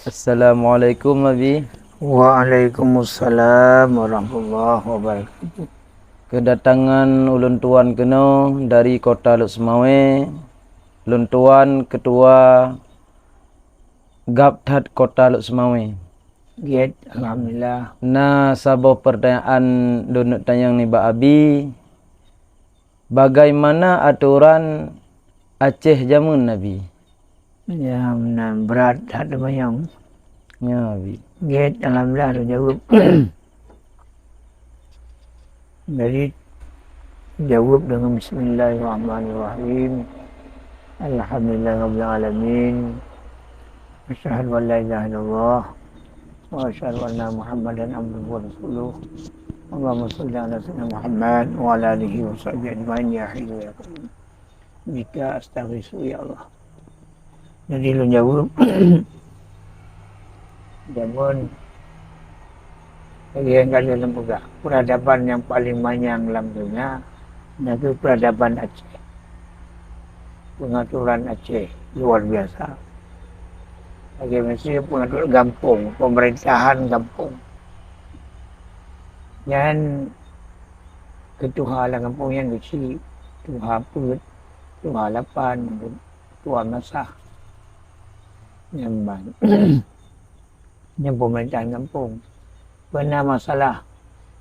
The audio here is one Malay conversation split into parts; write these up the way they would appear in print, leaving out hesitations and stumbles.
Assalamualaikum Abi. Waalaikumsalam warahmatullahi wabarakatuh. Kedatangan ulun tuan keno dari kota Luk Semawe. Ulun tuan ketua Gaptat kota Luk Semawe. Giat, alhamdulillah. Nah, sabo pertanyaan donut tanyang ni Ba Abi. Bagaimana aturan Aceh zaman Nabi? Ya, berat ada banyak. Ya Abi. Giat, alhamdulillah dah jawab. Jadi jawab dengan Bismillahirrahmanirrahim. Alhamdulillah alamin. Asyhadu an la ilaha illallah wa asyhadu anna Muhammadan abduhu wa rasuluh. Allahumma shalli ala sayyidina Muhammad wa ala alihi wa sahbihi ajma'in ya hayyu ya qayyum. Bika astaghiitsu ya Allah. Jadi lu jawab zaman yang dalam juga peradaban yang paling banyak dalam dunia itu peradaban Aceh. Pengaturan Aceh luar biasa. Bagaimana pengaturan kampung, pemerintahan kampung. Yang ketua lah kampung yang kecil, ketua put, ketua lapan, ketua masah. Yang banyak. Yang pemerintahan kampung. Pernah masalah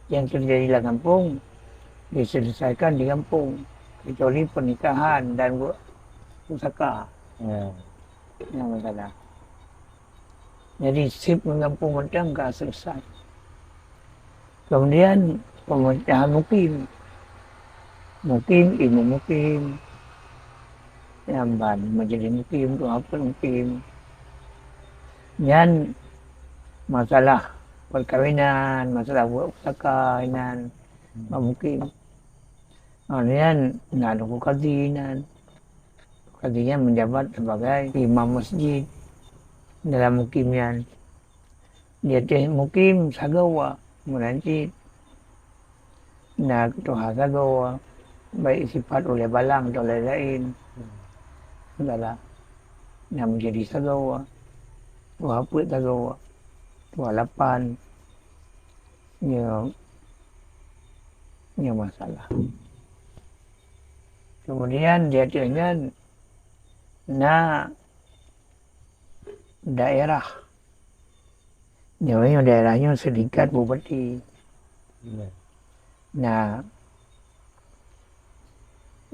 yang terjadi di kampung diselesaikan di kampung, kecuali pernikahan dan pusaka yang masalah. Jadi sip kampung macam tak selesai. Kemudian pemerintahan mukim, ilmu mukim, yang majlis mukim, doa mukim. Dan masalah perkahwinan, masalah buat pusaka, mungkin. Kemudian nak ada kadinan. Kadinan menjabat sebagai imam masjid dalam mukimian. Dia mukim sagawa, merancit. Nah, ketua sagawa, baik sifat oleh balang atau oleh lain. Adalah nak menjadi sagawa. Tua apa sagawa? Tua lapan. Yang masalah. Kemudian dia dengan daerah. Daerahnya sedikit bupati.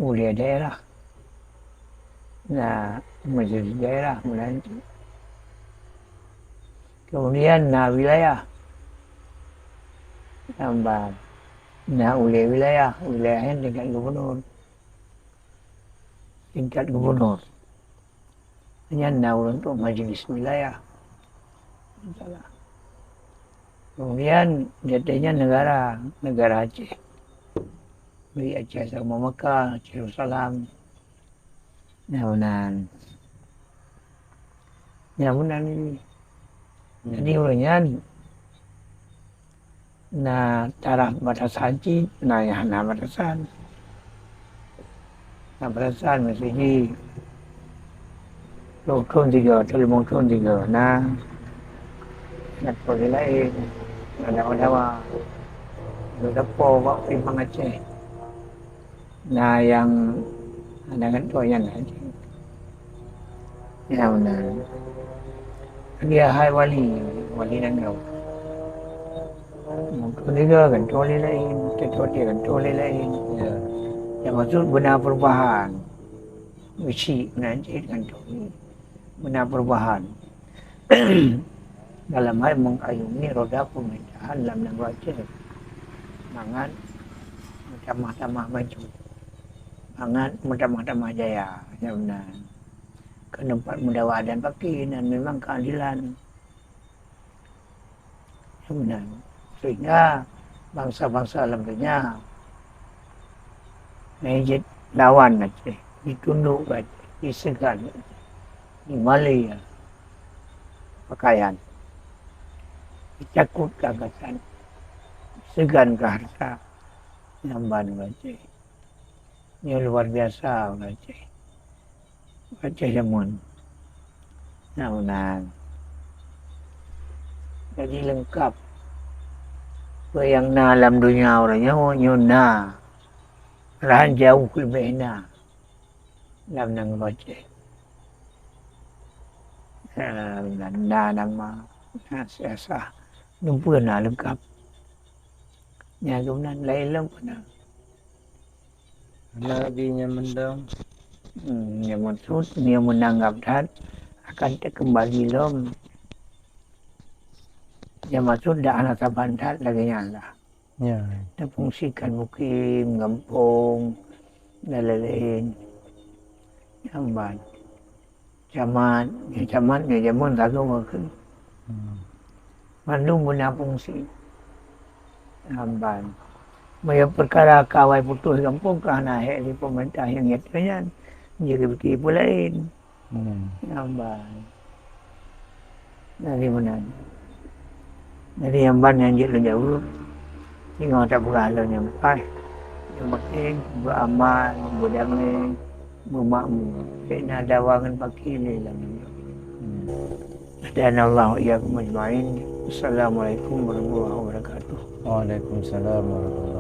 Oleh daerah. Majlis daerah melantik. Kemudian wilayah. Tambah. Oleh wilayahnya tingkat gubernur. Hanya untuk majlis wilayah. Kemudian jadinya negara Aceh. Beri Aceh sama Mekah, Aceh Darussalam. Benar ini. Jadi orangnya taraf batas haji, batasan. Batasan mesti Longkong 3, Telimongkong 3. Nak boleh lain. Ada po waktu Imam Aceh. Yang dengan tuayan Aceh. Ya benar. Dia hai wali nangau. Keluarga kontrol lain, ketua kontrol lain. Yang maksud benar perubahan. Mesti menanjit kontrol. Benar perubahan. Dalam hal mengayungi roda pemerintahan dalam negara Aceh. Semangat tamah-tamah maju. Semangat tamah-tamah jaya. Ya benar. Ke tempat mudawarah dan fakir dan memang keadilan. Ya benar. Sehingga bangsa-bangsa alam dunia menjadi lawan Aceh, ditunduk Aceh, disegan, di Malaya, pakaian, dicakut gagasan, segan ke harta, nyamban Aceh. Ini luar biasa Aceh. Aceh zaman. Nah, Jadi lengkap. Apa yang na alam dunia orangnya, yun na. Malahan jauh lebih na. Alam ng baca. Na nama. Siasa. Numpu na lengkap. Nya kemudian lain pun na. Nabinya mendang. Yang maksud, dia menanggap dan akan terkembali lom. Yang maksud, dah anak sabandat lagi nyala. Ya. Dia fungsikan mukim, gampung, dan lain-lain. Yang baik. Camat, jaman satu makan. Mandu punya fungsi. Yang baik. Maya perkara kawai putus kampung kerana hak di pemerintah yang nyatanya jadi begitu pula lain. Yang dari mana? Dari yang ban yang jauh tinggal tak berhala yang baik. Yang penting beramal, berdamai, bermakmur. Kena dawangan pakai lelah. Dan Allah ya majma'in. Assalamualaikum warahmatullahi wabarakatuh. Waalaikumsalam warahmatullahi wabarakatuh.